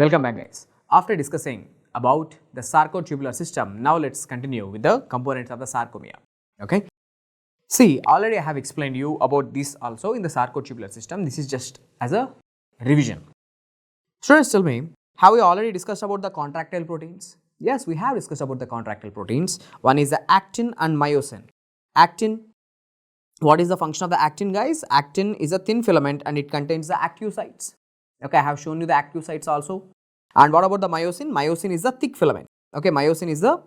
Welcome back guys. After discussing about the sarcotubular system, now let's continue with the components of the sarcomere. Okay. See, already I have explained you about this also in the sarcotubular system. This is just as a revision. Students, tell me, have we already discussed about the contractile proteins? Yes, we have discussed about the contractile proteins. One is the actin and myosin. Actin, what is the function of the actin, guys? Actin is a thin filament and it contains the active sites. Okay, I have shown you the active sites also. And what about the myosin? Myosin is the thick filament. Okay, myosin is the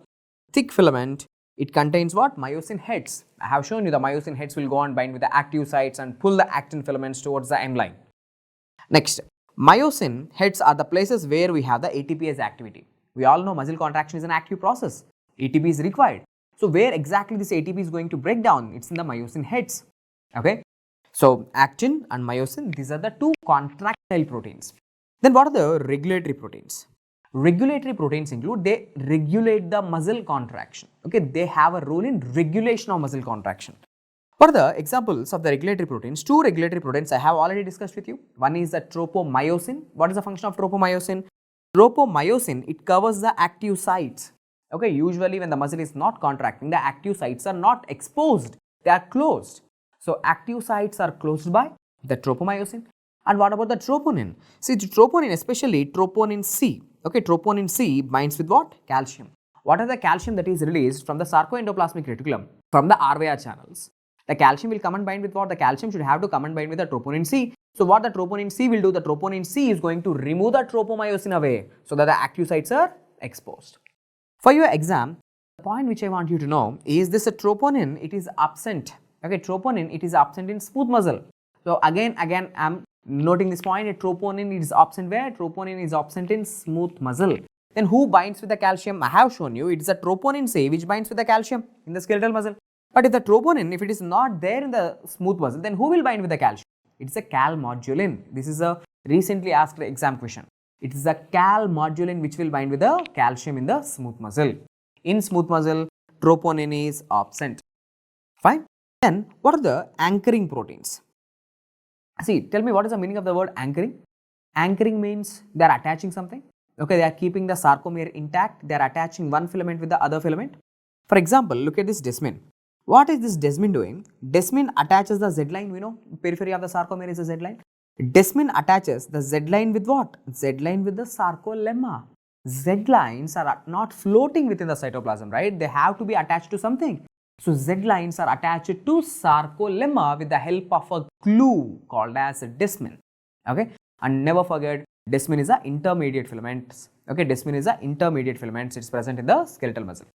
thick filament. It contains what? Myosin heads. I have shown you the myosin heads will go and bind with the active sites and pull the actin filaments towards the M line. Next, myosin heads are the places where we have the ATPase activity. We all know muscle contraction is an active process. ATP is required. So, where exactly this ATP is going to break down? It's in the myosin heads. Okay. So, actin and myosin, these are the two contractile proteins. Then what are the regulatory proteins? Regulatory proteins include, they regulate the muscle contraction. Okay, they have a role in regulation of muscle contraction. What are the examples of the regulatory proteins? Two regulatory proteins I have already discussed with you. One is the tropomyosin. What is the function of tropomyosin? Tropomyosin, it covers the active sites. Okay, usually when the muscle is not contracting, the active sites are not exposed, they are closed. So, active sites are closed by the tropomyosin. And what about the troponin? See, the troponin, especially troponin C. Okay, troponin C binds with what? Calcium. What are the calcium that is released from the sarcoendoplasmic reticulum, from the RVR channels? The calcium will come and bind with what? The calcium should have to come and bind with the troponin C. So, what the troponin C will do? The troponin C is going to remove the tropomyosin away so that the active sites are exposed. For your exam, the point which I want you to know is this: a troponin, it is absent. Okay, troponin, it is absent in smooth muscle. So, again I am noting this point, a troponin is absent where? Troponin is absent in smooth muscle. Then who binds with the calcium? I have shown you, it is a troponin C which binds with the calcium in the skeletal muscle. But if the troponin, if it is not there in the smooth muscle, then who will bind with the calcium? It is a calmodulin. This is a recently asked exam question. It is a calmodulin which will bind with the calcium in the smooth muscle. In smooth muscle, troponin is absent. Fine. Then what are the anchoring proteins? See, tell me, what is the meaning of the word anchoring? Anchoring means they are attaching something. Okay, they are keeping the sarcomere intact. They are attaching one filament with the other filament. For example, look at this desmin. What is this desmin doing? Desmin attaches the Z line. We know periphery of the sarcomere is the Z line. Desmin attaches the Z line with what? Z line with the sarcolemma. Z lines are not floating within the cytoplasm, right? They have to be attached to something. So, Z lines are attached to sarcolemma with the help of a glue called as desmin. Okay, and never forget, desmin is a intermediate filament. Okay, desmin is a intermediate filament. It is present in the skeletal muscle.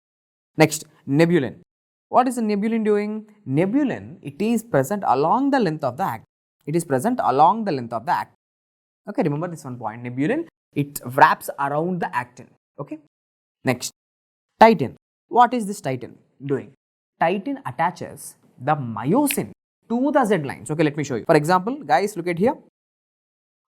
Next, nebulin. What is the nebulin doing? Nebulin, it is present along the length of the actin. It is present along the length of the actin. Okay, remember this one point. Nebulin, it wraps around the actin. Okay. Next, titin. What is this titin doing? Titin attaches the myosin to the Z lines. Okay, let me show you. For example, guys, look at here.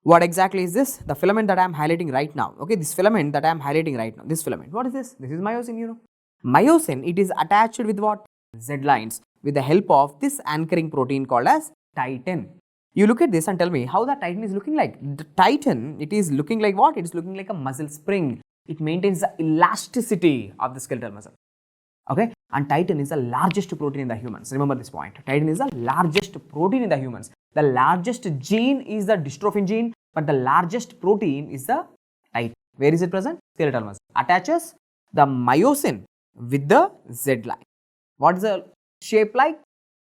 What exactly is this? The filament that I am highlighting right now. Okay, this filament that I am highlighting right now. This filament. What is this? This is myosin, you know. Myosin, it is attached with what? Z lines with the help of this anchoring protein called as titin. You look at this and tell me how the titin is looking like. The titin, it is looking like what? It is looking like a muscle spring. It maintains the elasticity of the skeletal muscle. Okay, and titin is the largest protein in the humans. Remember this point. Titin is the largest protein in the humans. The largest gene is the dystrophin gene, but the largest protein is the titin. Where is it present? Skeletal muscle. Attaches the myosin with the Z line. What is the shape like?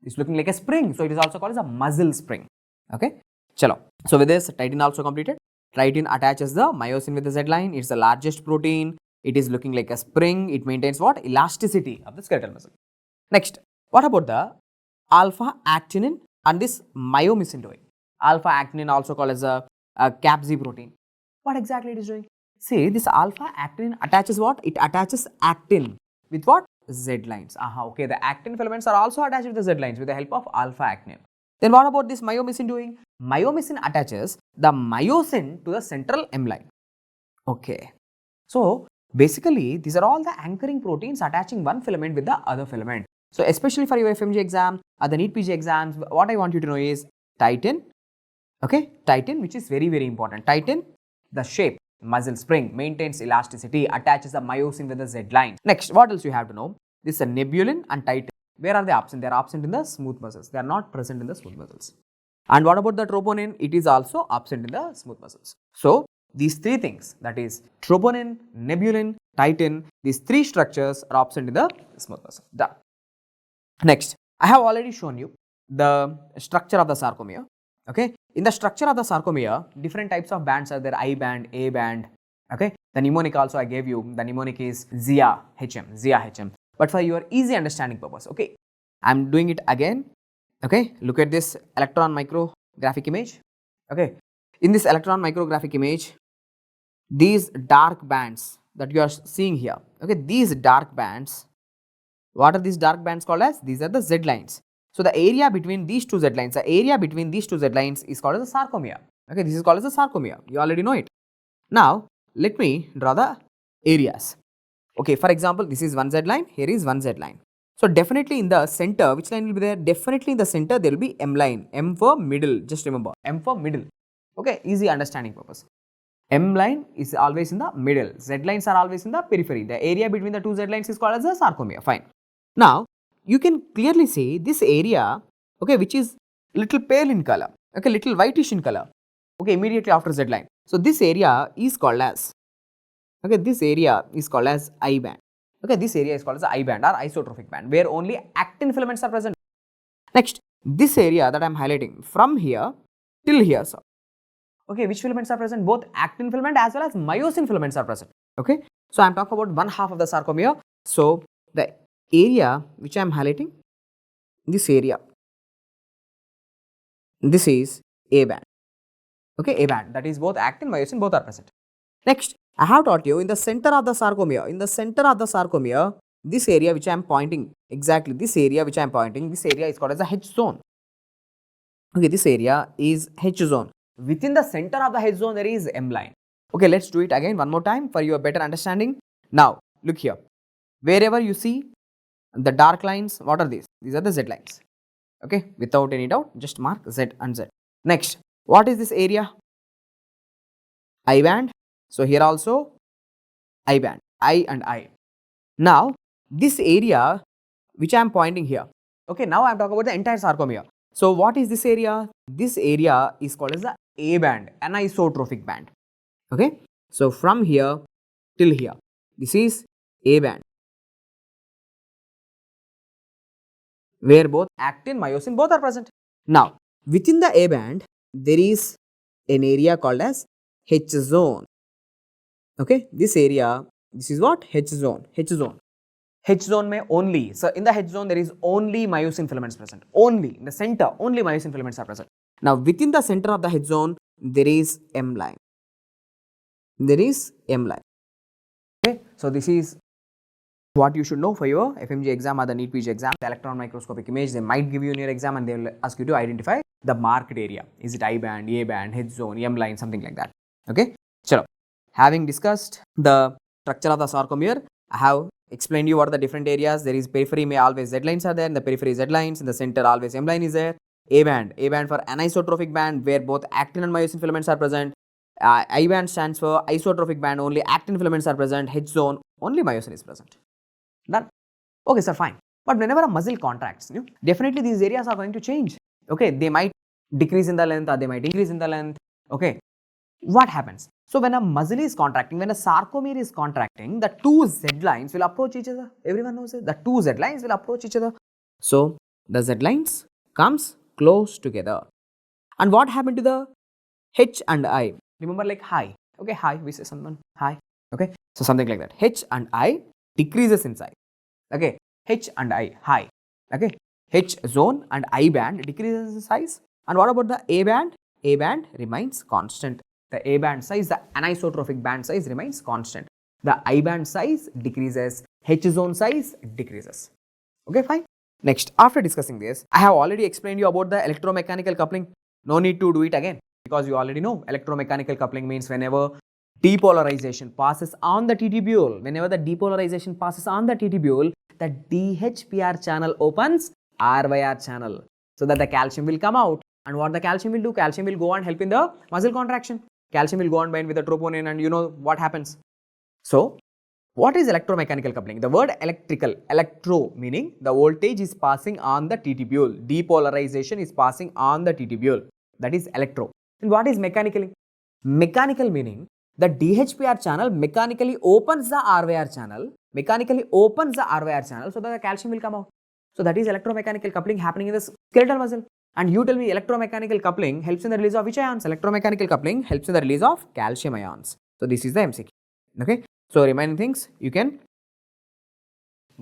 It's looking like a spring. So, it is also called as a muscle spring. Okay, chalo. So, with this, titin also completed. Titin attaches the myosin with the Z line. It's the largest protein. It is looking like a spring. It maintains what? Elasticity of the skeletal muscle. Next, what about the alpha-actinin and this myosin doing? Alpha-actinin also called as a capsi protein. What exactly it is doing? See, this alpha-actinin attaches what? It attaches actin with what? Z lines. Okay, the actin filaments are also attached with the Z lines with the help of alpha-actinin. Then what about this myosin doing? Myosin attaches the myosin to the central M line. Okay. So, basically, these are all the anchoring proteins attaching one filament with the other filament. So, especially for your FMG exam or the NEET PG exams, what I want you to know is titin, okay, titin, which is very, very important. Titin, the shape, muscle spring, maintains elasticity, attaches the myosin with the Z line. Next, what else you have to know? This is a nebulin and titin. Where are they absent? They are absent in the smooth muscles. They are not present in the smooth muscles. And what about the troponin? It is also absent in the smooth muscles. So, these three things, that is troponin, nebulin, titin, these three structures are absent in the smooth muscle. Done. Next, I have already shown you the structure of the sarcomere. Okay, in the structure of the sarcomere, different types of bands are there: I band, A band. Okay, the mnemonic also I gave you. The mnemonic is ZIA HM. But for your easy understanding purpose, okay, I am doing it again. Okay, look at this electron micrographic image. Okay, in this electron micrographic image, these dark bands that you are seeing here. Okay, these dark bands. What are these dark bands called as? These are the Z lines. So, the area between these two Z lines, is called as the sarcomere. Okay, this is called as the sarcomere. You already know it. Now, let me draw the areas. Okay, for example, this is one Z line, here is one Z line. So, definitely in the center, which line will be there? Definitely in the center, there will be M line. M for middle, just remember, M for middle. Okay, easy understanding purpose. M line is always in the middle. Z lines are always in the periphery. The area between the two Z lines is called as the sarcomere. Fine. Now, you can clearly see this area, okay, which is little pale in color, okay, little whitish in color, okay, immediately after Z line. So, this area is called as, okay, this area is called as I band. Okay, this area is called as the I band or isotrophic band, where only actin filaments are present. Next, this area that I am highlighting from here till here, so, okay, which filaments are present? Both actin filament as well as myosin filaments are present. Okay, so I am talking about one half of the sarcomere. So, the area which I am highlighting, this area, this is A band. Okay, A band, that is both actin, myosin, both are present. Next, I have taught you in the center of the sarcomere, this area which I am pointing, exactly this area which I am pointing, this area is called as the H zone. Okay, this area is H zone. Within the center of the H zone, there is M line. Okay, let's do it again one more time for your better understanding. Now, look here. Wherever you see the dark lines, what are these? These are the Z lines. Okay, without any doubt, just mark Z and Z. Next, what is this area? I band. So, here also I band, I and I. Now, this area which I am pointing here, okay, now I am talking about the entire sarcomere. So, what is this area? This area is called as the A band, anisotrophic band. Okay, so from here till here, this is A band, where both actin, myosin both are present. Now, within the A band, there is an area called as H zone. Okay, this area, this is what? H zone. H zone may only, so in the H zone there is only myosin filaments present. Only in the center, only myosin filaments are present. Now, within the center of the H zone, there is M line. Okay, so this is what you should know for your FMG exam or the NEET PG exam. The electron microscopic image, they might give you in your exam and they will ask you to identify the marked area. Is it I band, A band, H zone, M line, something like that. Okay, chalo. Having discussed the structure of the sarcomere, I have explained you what are the different areas. There is periphery, may always Z lines are there, in the periphery Z lines, in the center always M line is there. A band for anisotrophic band, where both actin and myosin filaments are present. I band stands for isotrophic band, only actin filaments are present. H zone, only myosin is present. Done. Okay, sir, fine. But whenever a muscle contracts, definitely these areas are going to change. Okay, they might decrease in the length or they might increase in the length. Okay, what happens? So, when a muscle is contracting, when a sarcomere is contracting, the two Z lines will approach each other. Everyone knows it. The two Z lines will approach each other. So, the Z lines comes close together. And what happened to the H and I? Remember, like hi. Okay, hi, we say someone hi. Okay, so something like that. H and I decreases in size. Okay, H and I, high. Okay, H zone and I band decreases in size. And what about the A band? A band remains constant. The A band size, the anisotrophic band size remains constant. The I band size decreases, H zone size decreases. Okay, fine. Next, after discussing this, I have already explained you about the electromechanical coupling. No need to do it again because you already know electromechanical coupling means whenever depolarization passes on the T-tubule, whenever the depolarization passes on the T-tubule, the DHPR channel opens RYR channel so that the calcium will come out. And what the calcium will do? Calcium will go and help in the muscle contraction. calcium will go and bind with the troponin, and you know what happens. So, what is electromechanical coupling? The word electro meaning the voltage is passing on the T-tubule, depolarization is passing on the T-tubule, that is electro. And what is mechanically? Mechanical meaning the DHPR channel mechanically opens the RYR channel, so that the calcium will come out. So that is electromechanical coupling happening in the skeletal muscle. And you tell me electromechanical coupling helps in the release of which ions? Electromechanical coupling helps in the release of calcium ions. So this is the MCQ. Okay. So remaining things you can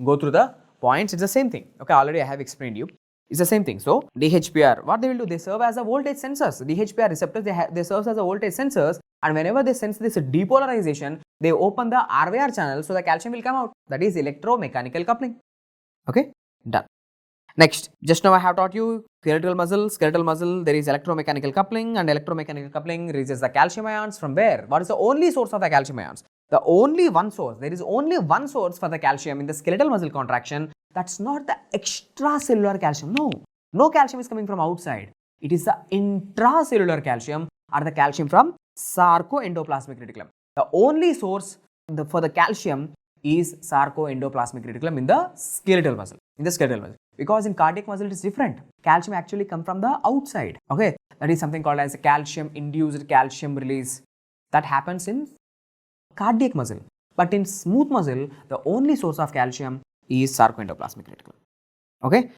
go through the points. It's the same thing. Okay. Already I have explained you. It's the same thing. So DHPR, what they will do? They serve as a voltage sensors. DHPR receptors, they serve as a voltage sensors, and whenever they sense this depolarization, they open the RYR channel, so the calcium will come out. That is electromechanical coupling. Okay. Done. Next, just now I have taught you skeletal muscle, there is electromechanical coupling, and electromechanical coupling releases the calcium ions from where? What is the only source of the calcium ions? The only one source, there is only one source for the calcium in the skeletal muscle contraction. That's not the extracellular calcium. No calcium is coming from outside. It is the intracellular calcium or the calcium from sarcoendoplasmic reticulum. The only source for the calcium is sarcoendoplasmic reticulum in the skeletal muscle. Because in cardiac muscle it is different. Calcium actually comes from the outside. Okay, that is something called as a calcium induced calcium release. That happens in cardiac muscle. But in smooth muscle, the only source of calcium is sarcoendoplasmic reticulum. Okay.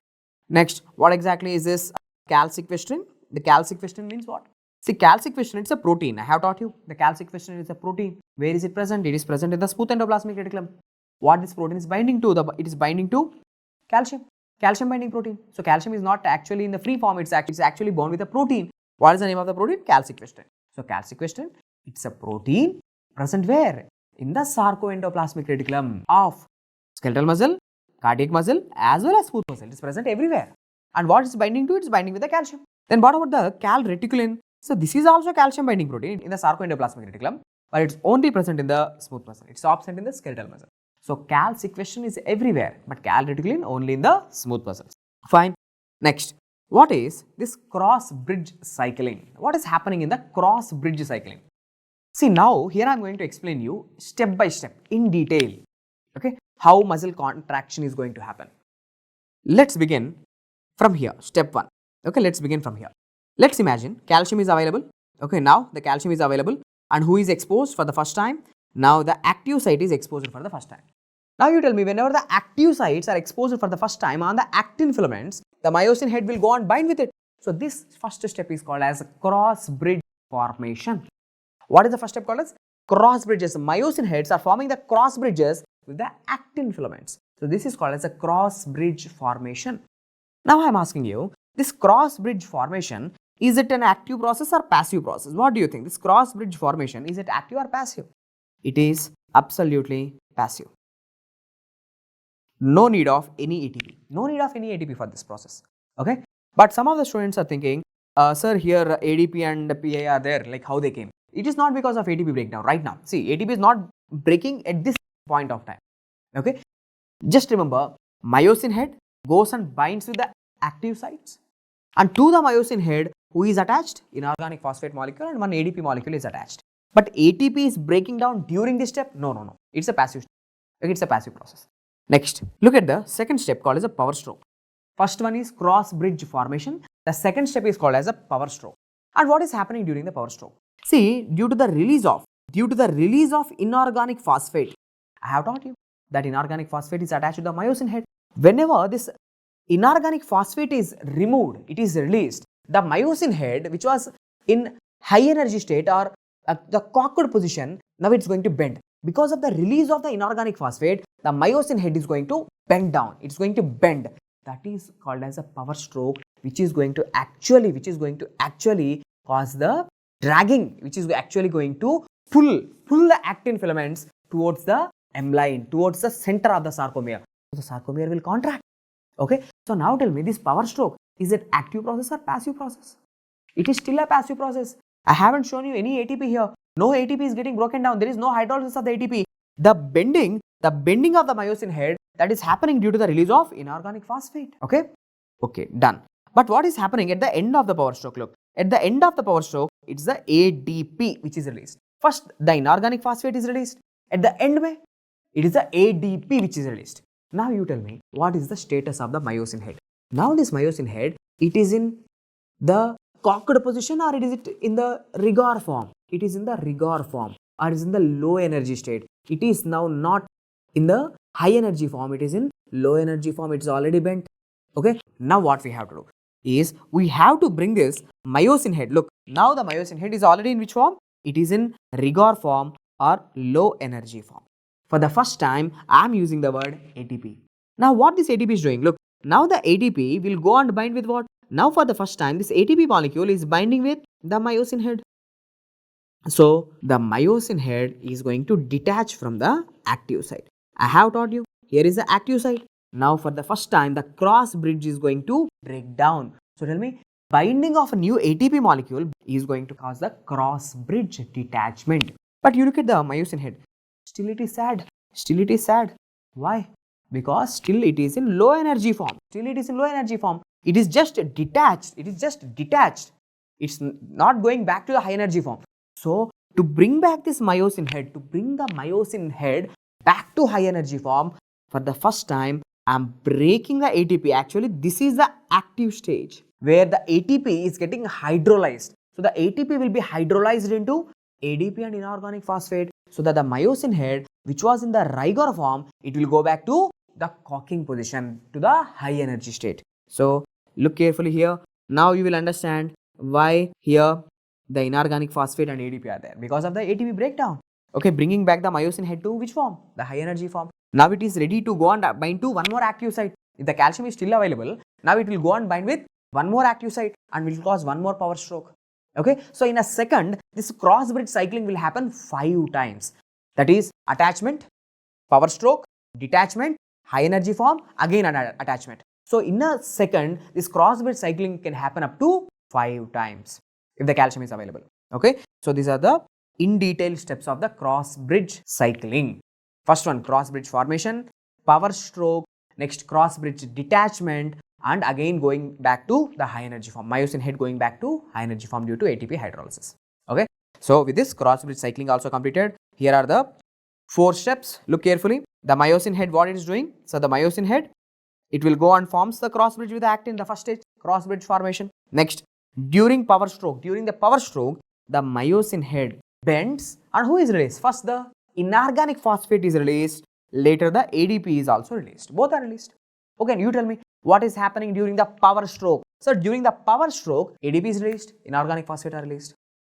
Next, what exactly is this calsequestrin? The calsequestrin means what? See, calsequestrin, it's a protein. I have taught you. The calsequestrin is a protein. Where is it present? It is present in the smooth endoplasmic reticulum. What this protein is binding to? It is binding to calcium. Calcium binding protein. So calcium is not actually in the free form. It's actually bound with a protein. What is the name of the protein? Calsequestrin. So calsequestrin, it's a protein present where? In the sarcoendoplasmic reticulum of skeletal muscle, cardiac muscle, as well as smooth muscle. It is present everywhere. And what is binding to? It is binding with the calcium. Then what about the calreticulin? So this is also calcium binding protein in the sarcoendoplasmic reticulum, but it's only present in the smooth muscle. It's absent in the skeletal muscle. So calsequestrin is everywhere, but calreticulin only in the smooth muscles. Fine. Next, what is this cross bridge cycling? What is happening in the cross bridge cycling? See, now here I am going to explain you step by step in detail. Okay, how muscle contraction is going to happen. Let's begin from here. Step 1. Okay, let's begin from here. Let's imagine calcium is available. Okay, now the calcium is available, and who is exposed for the first time? Now the active site is exposed for the first time. Now you tell me, whenever the active sites are exposed for the first time on the actin filaments, the myosin head will go and bind with it. So this first step is called as cross bridge formation. What is the first step called as? Cross bridges. Myosin heads are forming the cross bridges with the actin filaments. So this is called as a cross bridge formation. Now I am asking you, this cross bridge formation, is it an active process or passive process? What do you think? This cross bridge formation, is it active or passive? It is absolutely passive. No need of any ATP. No need of any ATP for this process. Okay. But some of the students are thinking, sir, here ADP and PA are there, like how they came. It is not because of ATP breakdown right now. See, ATP is not breaking at this point of time. Okay. Just remember, myosin head goes and binds with the active sites, and to the myosin head, who is attached? Inorganic phosphate molecule and one ADP molecule is attached. But ATP is breaking down during this step? No. It's a passive step. Okay, it's a passive process. Next, look at the second step called as a power stroke. First one is cross bridge formation. The second step is called as a power stroke. And what is happening during the power stroke? See, due to the release of inorganic phosphate, I have taught you that inorganic phosphate is attached to the myosin head. Whenever this inorganic phosphate is removed, it is released, the myosin head, which was in high energy state or the cocked position, now it's going to bend. Because of the release of the inorganic phosphate, the myosin head is going to bend down. It's going to bend. That is called as a power stroke, which is going to actually cause the dragging, which is actually going to pull the actin filaments towards the M line, towards the center of the sarcomere. So the sarcomere will contract. Okay. So now tell me, this power stroke, is it active process or passive process? It is still a passive process. I haven't shown you any ATP here. No ATP is getting broken down. There is no hydrolysis of the ATP. The bending of the myosin head, that is happening due to the release of inorganic phosphate. Okay, done. But what is happening at the end of the power stroke? Look, at the end of the power stroke, it's the ADP which is released. First, the inorganic phosphate is released. At the end, it is the ADP which is released. Now you tell me, what is the status of the myosin head? Now this myosin head, it is in the cocked position or it is in the rigor form? It is in the rigor form or it is in the low energy state. It is now not in the high energy form, it is in low energy form, it is already bent. Okay, now what we have to do is we have to bring this myosin head. Look, now the myosin head is already in which form? It is in rigor form or low energy form. For the first time, I am using the word ATP. Now what this ATP is doing? Look, now the ATP will go and bind with what? Now for the first time, this ATP molecule is binding with the myosin head. So the myosin head is going to detach from the active site. I have taught you, here is the active site. Now for the first time, the cross bridge is going to break down. So tell me, binding of a new ATP molecule is going to cause the cross bridge detachment. But you look at the myosin head, still it is sad. Still it is sad. Why? Because still it is in low energy form. Still it is in low energy form. It is just detached. It is just detached. It's not going back to the high energy form. So to bring back this myosin head, to bring the myosin head back to high energy form, for the first time, I am breaking the ATP. Actually, this is the active stage where the ATP is getting hydrolyzed. So the ATP will be hydrolyzed into ADP and inorganic phosphate, so that the myosin head, which was in the rigor form, it will go back to the cocking position, to the high energy state. So look carefully here. Now you will understand why here the inorganic phosphate and ADP are there, because of the ATP breakdown. Okay, bringing back the myosin head to which form? The high energy form. Now it is ready to go and bind to one more active site. If the calcium is still available, now it will go and bind with one more active site and will cause one more power stroke. Okay, so in a second, this cross bridge cycling will happen 5 times. That is attachment, power stroke, detachment, high energy form, again attachment. So in a second, this cross bridge cycling can happen up to 5 times if the calcium is available. Okay, so these are the in detail steps of the cross bridge cycling. First one, cross bridge formation, power stroke, next cross bridge detachment, and again going back to the high energy form, myosin head going back to high energy form due to ATP hydrolysis. Okay, so with this cross bridge cycling also completed, here are the 4 steps. Look carefully. The myosin head, what it is doing? So the myosin head, it will go and forms the cross bridge with the actin, the first stage, cross bridge formation. Next, during power stroke, during the power stroke, the myosin head bends and who is released? First the inorganic phosphate is released, later the ADP is also released. Both are released. Okay, you tell me what is happening during the power stroke. So during the power stroke, ADP is released, inorganic phosphate are released.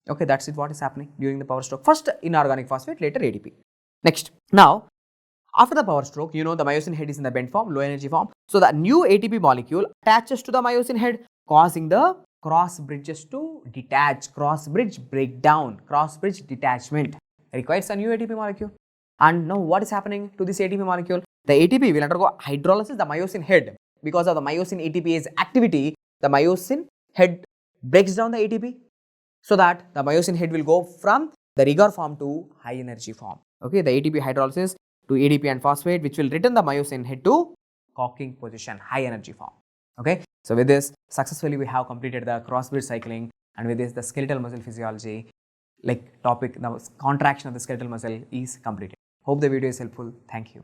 Okay, that's it, what is happening during the power stroke. First inorganic phosphate, later ADP. Next, now after the power stroke, you know the myosin head is in the bent form, low energy form. So the new ATP molecule attaches to the myosin head, causing the cross bridges to detach, cross bridge breakdown, cross bridge detachment. Requires a new ATP molecule. And now what is happening to this ATP molecule? The ATP will undergo hydrolysis, the myosin head. Because of the myosin ATPase activity, the myosin head breaks down the ATP, so that the myosin head will go from the rigor form to high energy form. Okay, the ATP hydrolysis to ADP and phosphate, which will return the myosin head to cocking position, high energy form. Okay, so with this, successfully we have completed the cross bridge cycling, and with this, the skeletal muscle physiology topic, the contraction of the skeletal muscle is completed. Hope the video is helpful. Thank you.